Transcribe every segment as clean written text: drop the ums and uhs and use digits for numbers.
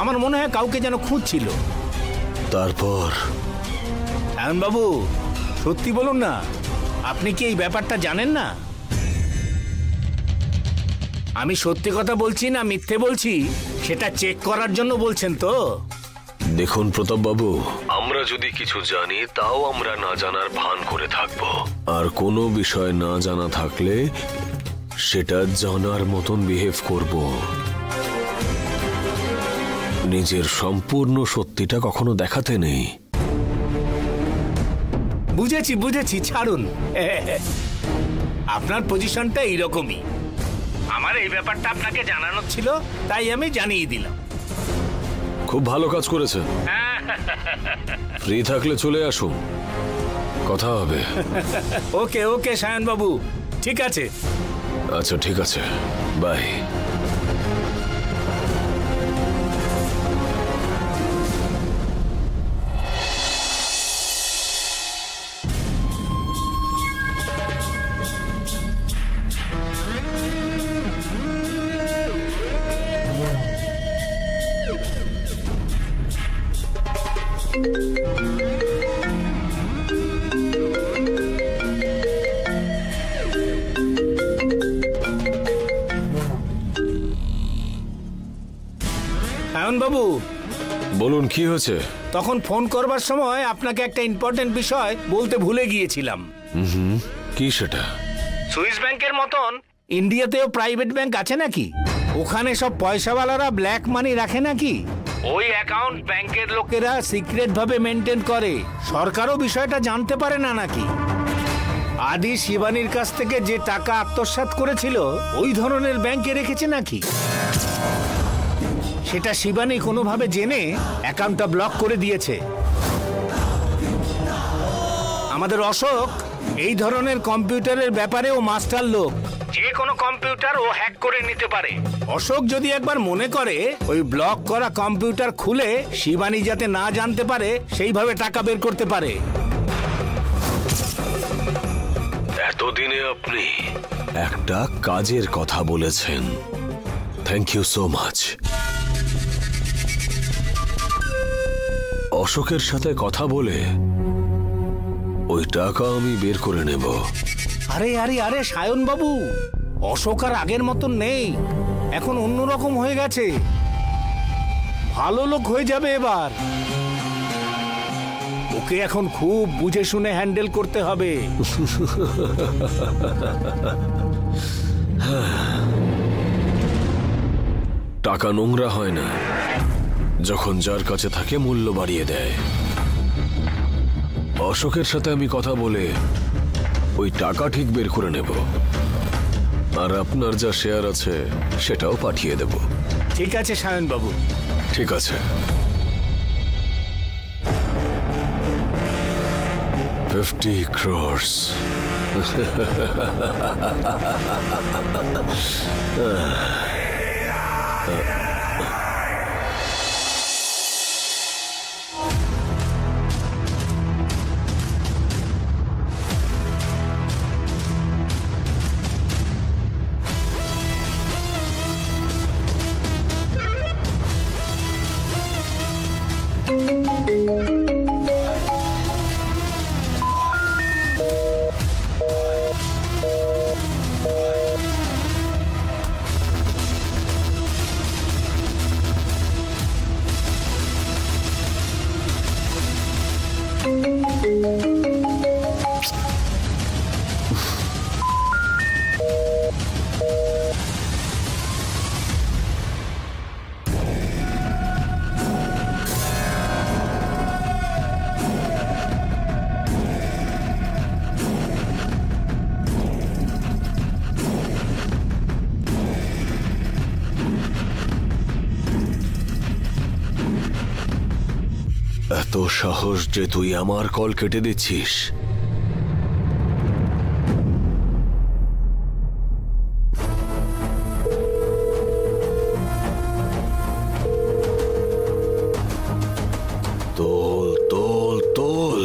আমার মনে হয় কাউকে যেন খুঁজছিল। তারপর? সায়ন বাবু, সত্যি বলুন না, আপনি কি এই ব্যাপারটা জানেন না? আমি সত্যি কথা বলছি না মিথ্যে বলছি সেটা চেক করার জন্য বলছেন তো? দেখুন প্রতাপ বাবু, আমরা যদি কিছু জানি তাও আমরা না জানার ভান করে থাকব, আর কোনো বিষয় না জানা থাকলে সেটা জানার মতন বিহেভ করব। নিজের সম্পূর্ণ সত্যিটা কখনো দেখাতে নেই। বুঝেছি বুঝেছি, ছাড়ুন। আপনার পজিশনটা এইরকমই। আমার এই ব্যাপারটা আপনাকে জানানোর ছিল, তাই আমি জানিয়ে দিলাম। খুব ভালো কাজ করেছেন। ফ্রি থাকলে চলে আসুন, কথা হবে। ওকে ওকে সায়ন বাবু, ঠিক আছে। আচ্ছা ঠিক আছে, বাই। সায়ন বাবু, বলুন কি হয়েছে? তখন ফোন করবার সময় আপনাকে একটা ইম্পর্টেন্ট বিষয় বলতে ভুলে গিয়েছিলাম। কি সেটা? সুইস ব্যাংকের মতন ইন্ডিয়াতেও প্রাইভেট ব্যাংক আছে নাকি? ওখানে সব পয়সাওয়ালারা ব্ল্যাক মানি রাখে নাকি? ওই অ্যাকাউন্ট ব্যাংকের লোকেরা সিক্রেট ভাবে মেনটেন করে, সরকারও বিষয়টা জানতে পারে না নাকি? আদি শিবানীর কাছ থেকে যে টাকা আত্মসাৎ করেছিল ওই ধরনের ব্যাংকে রেখেছে নাকি? সেটা শিবানী কোনোভাবে জেনে অ্যাকাউন্টটা ব্লক করে দিয়েছে। আমাদের অশোক এই ধরনের কম্পিউটারের ব্যাপারেও মাস্টার লোক, যে কোনো কম্পিউটার ও হ্যাক করে নিতে পারে। অশোক যদি একবার মনে করে ওই ব্লক করা কম্পিউটার খুলে শিবানী যাতে না জানতে পারে সেইভাবে টাকা বের করতে পারে। এতদিনে আপনি একটা কাজের কথা বলেছেন, থ্যাংক ইউ সো মাচ। অশোকের সাথে কথা বলে ওই টাকা আমি বের করে নেব। আরে আরে আরে সায়ন বাবু, অশোক আর আগের মতন নেই, এখন অন্যরকম হয়ে গেছে, ভালো লোক হয়ে যাবে এবার। ওকে এখন খুব বুঝে শুনে হ্যান্ডেল করতে হবে। টাকা নোংরা হয় না, যখন যার কাছে থাকে মূল্য বাড়িয়ে দেয়। অশোকের সাথে আমি কথা বলে ওই টাকা ঠিক বের করে নেব, আর আপনার যা শেয়ার আছে সেটাও পাঠিয়ে দেব। ঠিক আছে সায়ন বাবু। ঠিক আছে। 50 crores। এত সাহস যে তুই আমার কল কেটে দিচ্ছিস? তোল তোল তোল।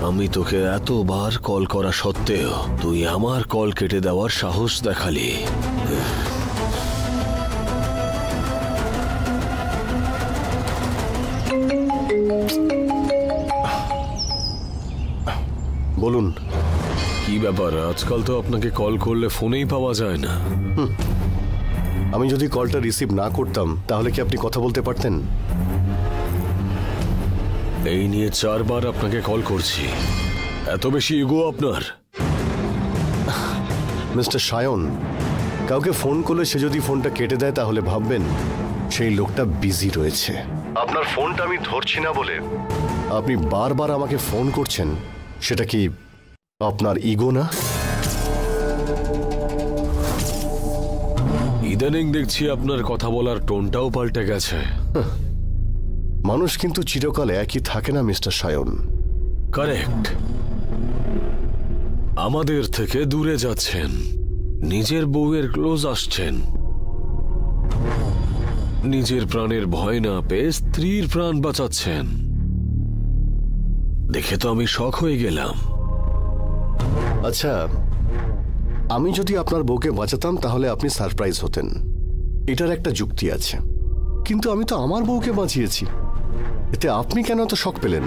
আমি তোকে এতবার কল করা সত্ত্বেও তুই আমার কল কেটে দেওয়ার সাহস দেখালি। বলুন, কি ব্যাপার? আজকাল তো আপনাকে কল করলে ফোনেই পাওয়া যায় না। আমি যদি কলটা রিসিভ না করতাম তাহলে কি আপনি কথা বলতে পারতেন? এই নিয়ে 4 বার আপনাকে কল করছি। এত বেশি ইগো আপনার? মিস্টার সায়ন, কাউকে ফোন করলে সে যদি ফোনটা কেটে দেয় তাহলে ভাববেন সেই লোকটা বিজি রয়েছে। আপনার ফোনটা আমি ধরছি না বলে আপনি বারবার আমাকে ফোন করছেন, সেটা কি আপনার ইগো না? ইদানিং দেখছি আপনার কথা বলার টোনটাও পাল্টে গেছে। মানুষ কিন্তু চিরকাল একই থাকে না মিস্টার সায়ন। কারেক্ট। আমাদের থেকে দূরে যাচ্ছেন, নিজের বউয়ের ক্লোজ আসছেন, নিজের প্রাণের ভয় না পেয়ে স্ত্রীর প্রাণ বাঁচাচ্ছেন। দেখে তো আমি শক হয়ে গেলাম। আচ্ছা, আমি যদি আপনার বউকে বাঁচাতাম তাহলে আপনি সারপ্রাইজ হতেন, এটার একটা যুক্তি আছে। কিন্তু আমি তো আমার বউকে বাঁচিয়েছি, এতে আপনি কেন এত শক পেলেন?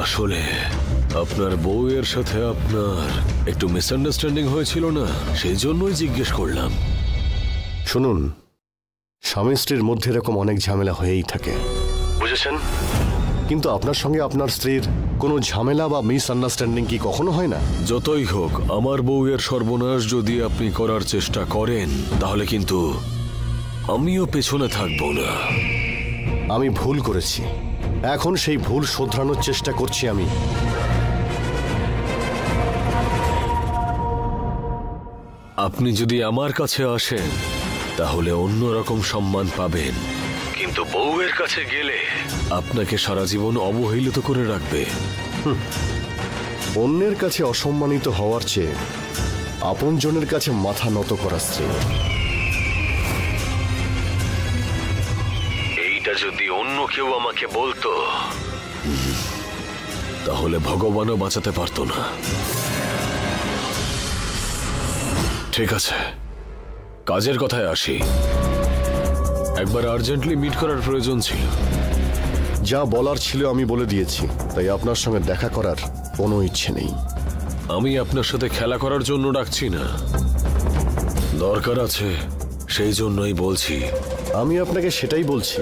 আসলে আপনার বউয়ের সাথে আপনার একটু মিসআন্ডারস্ট্যান্ডিং হয়েছিল না, সেই জন্যই জিজ্ঞেস করলাম। শুনুন, স্বামী স্ত্রীর মধ্যে এরকম অনেক ঝামেলা হয়েই থাকে, বুঝেছেন? কিন্তু আপনার সঙ্গে আপনার স্ত্রীর কোনো ঝামেলা বা মিসআন্ডারস্ট্যান্ডিং কি কখনো হয় না? যতই হোক, আমার বউয়ের সর্বনাশ যদি আপনি করার চেষ্টা করেন তাহলে কিন্তু আমিও পেছনে থাকবো না। আমি ভুল করেছি, এখন সেই ভুল শোধরানোর চেষ্টা করছি আমি। আপনি যদি আমার কাছে আসেন তাহলে অন্যরকম সম্মান পাবেন, কিন্তু বউয়ের কাছে গেলে আপনাকে সারা জীবন অবহেলিত করে রাখবে। অন্যের কাছে অসম্মানিত হওয়ার চেয়ে আপনজনের কাছে মাথা নত করা স্ত্রী। এইটা যদি অন্য কেউ আমাকে বলতো তাহলে ভগবানও বাঁচাতে পারতো না। ঠিক আছে, কাজের কথায় আসি। একবার আর্জেন্টলি মিট করার প্রয়োজন ছিল। যা বলার ছিল আমি বলে দিয়েছি, তাই আপনার সঙ্গে দেখা করার কোনো ইচ্ছে নেই। আমি আপনার সাথে খেলা করার জন্য ডাকছি না, দরকার আছে সেই জন্যই বলছি। আমি আপনাকে সেটাই বলছি,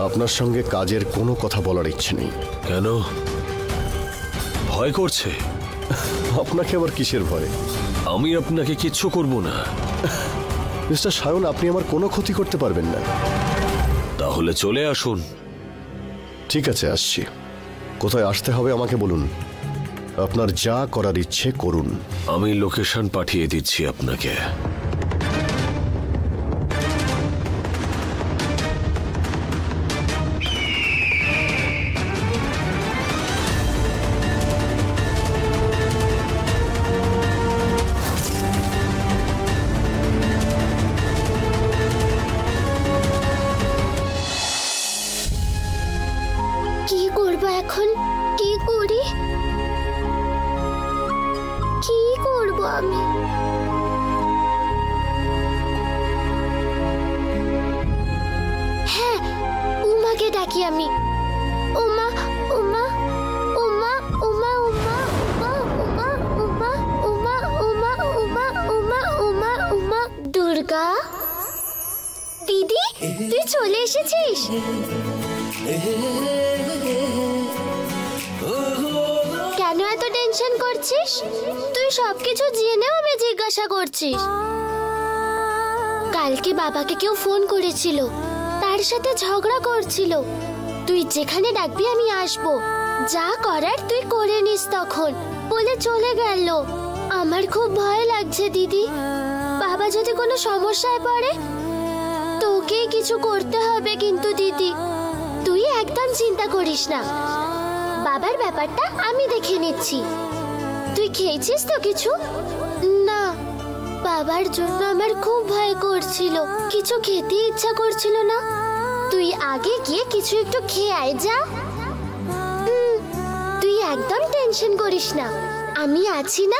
আপনার সঙ্গে কাজের কোনো কথা বলার ইচ্ছে নেই। কেন? ভয় করছে? আপনাকে আবার কিসের ভয়? আমি আপনাকে কিচ্ছু করব না। মিস্টার সায়ন, আপনি আমার কোনো ক্ষতি করতে পারবেন না। তাহলে চলে আসুন। ঠিক আছে, আসছি। কোথায় আসতে হবে আমাকে বলুন, আপনার যা করার ইচ্ছে করুন। আমি লোকেশন পাঠিয়ে দিচ্ছি আপনাকে। কি করব এখন? কি করি? কি করব আমি? হ্যাঁ, উমাকে ডাকি আমি। উমা, উমা, উমা, উমা, উমা, উমা, উমা, উমা, উমা, উমা, উমা, উমা, উমা। দুর্গা দিদি, তুই চলে এসেছিস? কেন এত টেনশন করছিস? তুই সবকিছু জেনেও আমি জিজ্ঞাসা করছিস? কালকে বাবাকে কেউ ফোন করেছিল, তার সাথে ঝগড়া করছিল। তুই যেখানে ডাকবি আমি আসব, যা করার তুই করে নিস তখন বলে চলে গেল। আমার খুব ভয় লাগছে দিদি, বাবা যদি কোনো সমস্যায় পড়ে তোকেই কিছু করতে হবে। কিন্তু দিদি, তুই একদম চিন্তা করিস না, বাবার ব্যাপারটা আমি দেখে নিচ্ছি। তুই খেয়েছিস তো কিছু? না, বাবার জন্য আমার খুব ভয় করছিল, কিছু খেতে ইচ্ছা করছিল না। তুই আগে গিয়ে কিছু একটু খেয়ে আয় যা। তুই একদম টেনশন করিস না, আমি আছি না।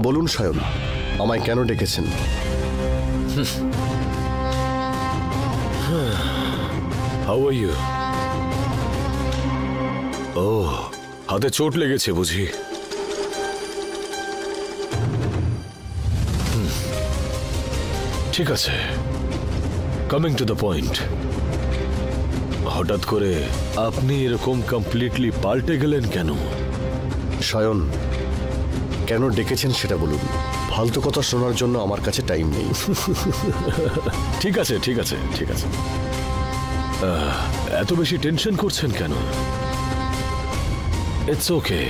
বলুন সায়ন, আমায় কেন ডেকেছেন? How are you? ও, হাতে চোট লেগেছে বুঝি? ঠিক আছে, কামিং টু দ্য পয়েন্ট। হঠাৎ করে আপনি এরকম কমপ্লিটলি পাল্টে গেলেন কেন? সায়ন, কেন ডেকেছেন সেটা বলুন। ফালতু কথা শোনার জন্য আমার কাছে টাইম নেই। ঠিক আছে ঠিক আছে ঠিক আছে, এত বেশি টেনশন করছেন কেন? It's okay.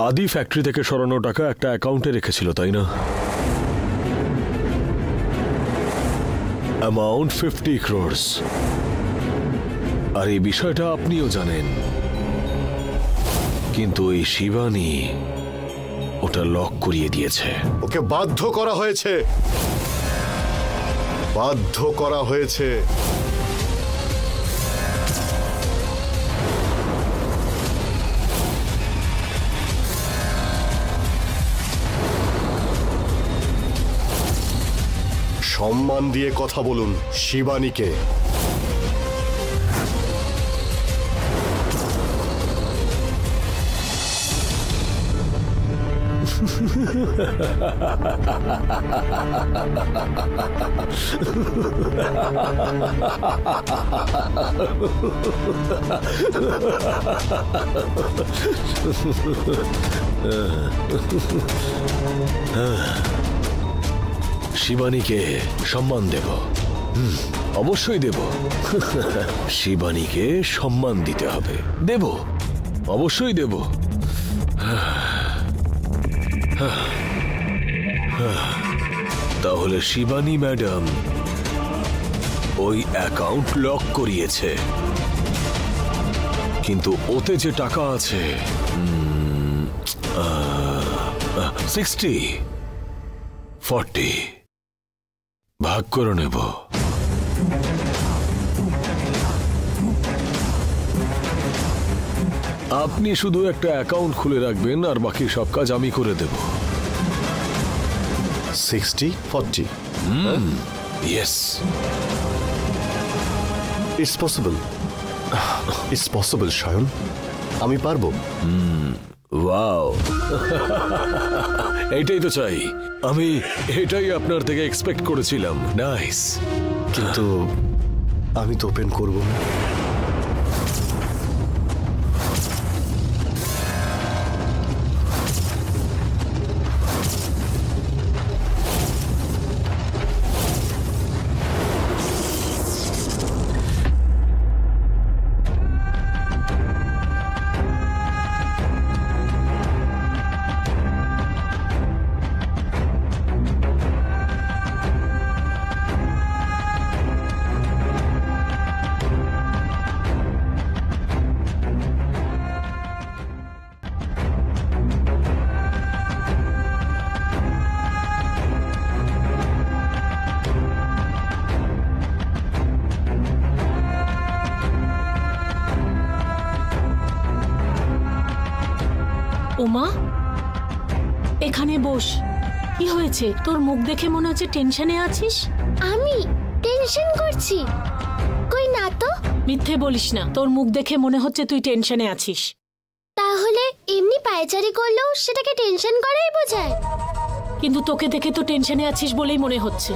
আদি ফ্যাক্টরি থেকে সরানো টাকা একটা অ্যাকাউন্টে রেখেছিল, তাই না? Amount 50 crores। আর এই বিষয়টা আপনিও জানেন, কিন্তু এই শিবানী ওটা লক করিয়ে দিয়েছে। ওকে বাধ্য করা হয়েছে, বাধ্য করা হয়েছে। সম্মান দিয়ে কথা বলুন শিবানীকে। শিবানীকে সম্মান দেব, অবশ্যই দেব। শিবানীকে সম্মান দিতে হবে, দেব, অবশ্যই দেব। তাহলে শিবানী ম্যাডাম ওই অ্যাকাউন্ট লক করিয়েছে, কিন্তু ওতে যে টাকা আছে 60-40 ভাগ করে নেব। আপনি শুধু একটা অ্যাকাউন্ট খুলে রাখবেন আর বাকি সব কাজ আমি করে দেব। 60-40? Yes, it's possible, it's possible Sayan, আমি পারবো। ওয়াও, এইটাই তো চাই আমি, এটাই আপনার থেকে এক্সপেক্ট করেছিলাম। নাইস। কিন্তু আমি তো ওপেন করব না। উমা, এখানে বস। কি হয়েছে? তোর মুখ দেখে মনে হচ্ছে টেনশনে আছিস। আমি টেনশন করছি? কই না তো। মিথ্যে বলিস না, তোর মুখ দেখে মনে হচ্ছে তুই টেনশনে আছিস। তাহলে এমনি পায়চারি করলেও সেটাকে টেনশন করাই বোঝায়? কিন্তু তোকে দেখে তো টেনশনে আছিস বলেই মনে হচ্ছে।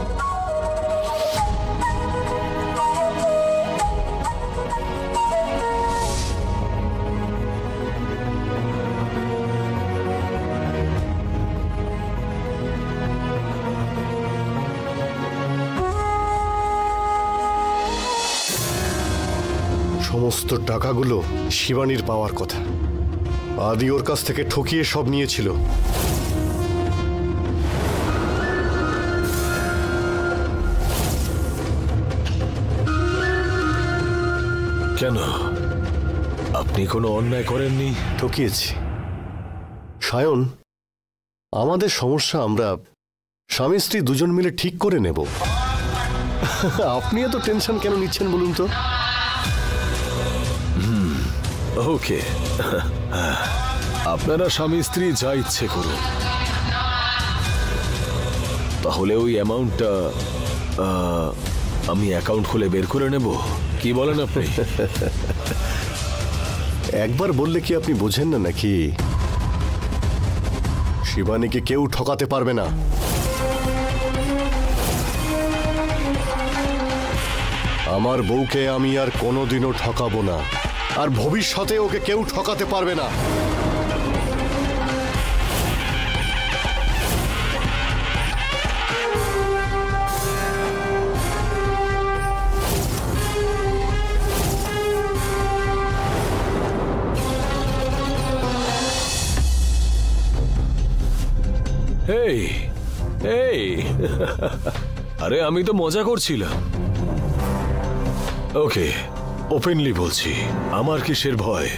সমস্ত টাকাগুলো শিবানীর পাওয়ার কথা। আদি ওর কাছ থেকে ঠকিয়ে সব নিয়েছিল। কেন? আপনি কোনো অন্যায় করেননি? ঠকিয়েছি। সায়ন, আমাদের সমস্যা আমরা স্বামী স্ত্রী দুজন মিলে ঠিক করে নেব। আপনি এত টেনশন কেন নিচ্ছেন বলুন তো? ওকে, আপনারা স্বামী স্ত্রী যা ইচ্ছে করুন, তাহলে ওই অ্যামাউন্টটা আমি অ্যাকাউন্ট খুলে বের করে নেব। কি বলেন আপনি? একবার বললে কি আপনি বোঝেন না নাকি? শিবানীকে কেউ ঠকাতে পারবে না। আমার বউকে আমি আর কোনোদিনও ঠকাবো না, আর ভবিষ্যতে ওকে কেউ ঠকাতে পারবে না। এই এই আরে আমি তো মজা করছিলাম। ওকে, ওপেনলি বলছি, আমার কিসের ভয়?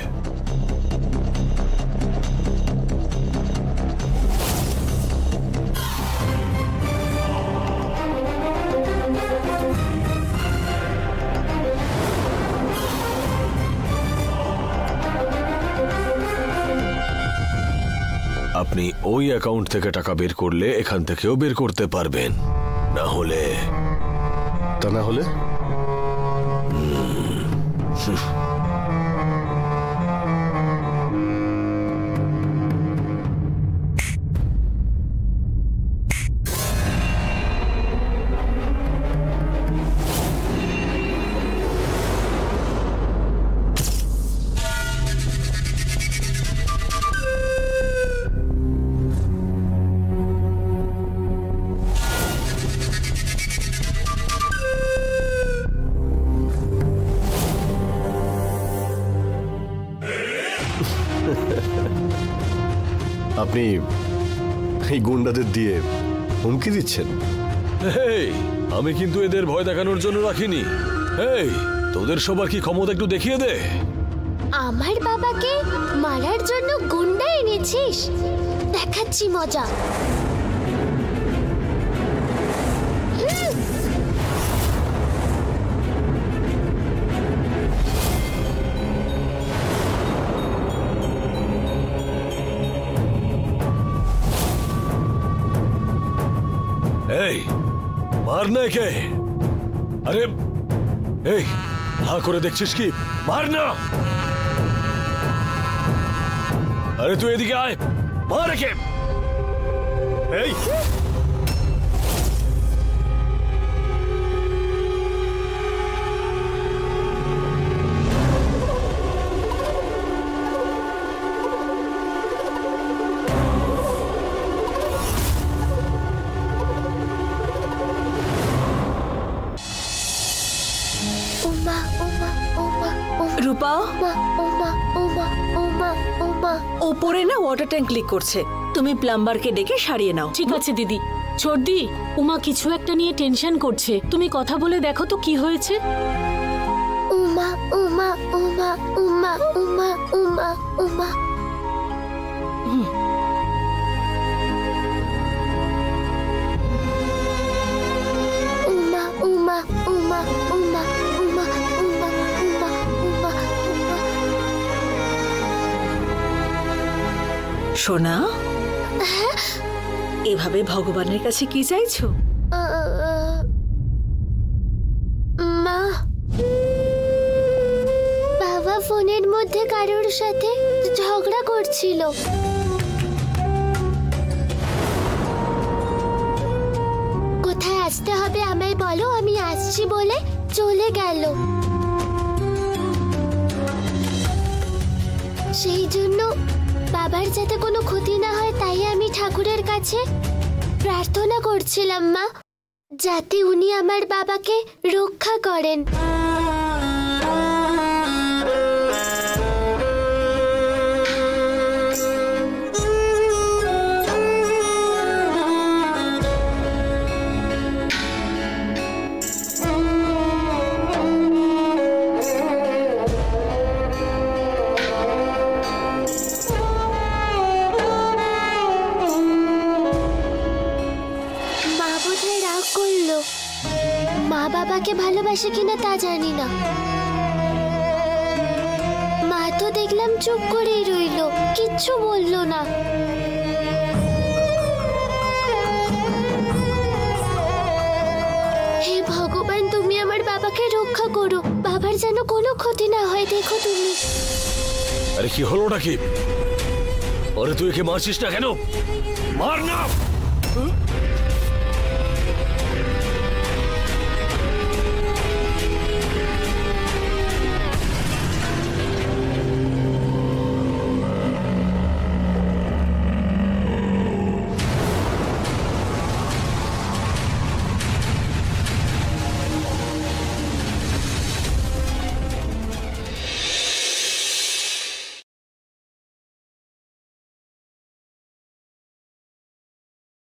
আপনি ওই অ্যাকাউন্ট থেকে টাকা বের করলে এখান থেকেও বের করতে পারবেন, না হলে? তা না হলে? আপনি এই গুন্ডাদের দিয়ে হুমকি দিচ্ছেন? এই, আমি কিন্তু এদের ভয় দেখানোর জন্য রাখিনি। এই, তোদের সবার কি ক্ষমতা একটু দেখিয়ে দে। আমার বাবাকে মারার জন্য গুন্ডা এনেছিস? দেখাচ্ছি মজা। এই, মার না কে? আরে এই, হা করে দেখছিস কি? মার না! আরে তুই এদিকে আয়, মার কে! এই রূপা, ওপরে না ওয়াটার ট্যাঙ্ক লিক করছে, তুমি প্লাম্বারকে ডেকে সারিয়ে নাও। ঠিক আছে দিদি। ছোটদি, উমা কিছু একটা নিয়ে টেনশন করছে, তুমি কথা বলে দেখো তো কি হয়েছে। উমা উমা উমা উমা উমা উমা উমা। উমা উমা উমা উমা উমা উমা উমা উমা উমা। সোনা, এভাবে ভগবানের কাছে কি চাইছো? কারোর সাথে ঝগড়া করছিল। কোথায় আসতে হবে আমায় বলো, আমি আসছি বলে চলে গেল। সেই জন্য বাবার যাতে কোনো ক্ষতি না হয় তাই আমি ঠাকুরের কাছে প্রার্থনা করছিলাম মা, যাতে উনি আমার বাবাকে রক্ষা করেন। মা বাবাকে ভালোবাসে কিনা তা জানি না। মা তো দেখলাম চুপ করেই রইল, কিচ্ছু বললো না। হে ভগবান, তুমি আমার বাবাকে রক্ষা করো, বাবার যেন কোনো ক্ষতি না হয়। দেখো তুমি। আরে কি হলো নাকি? আরে তুই একে মারছিস না কেন? মার না।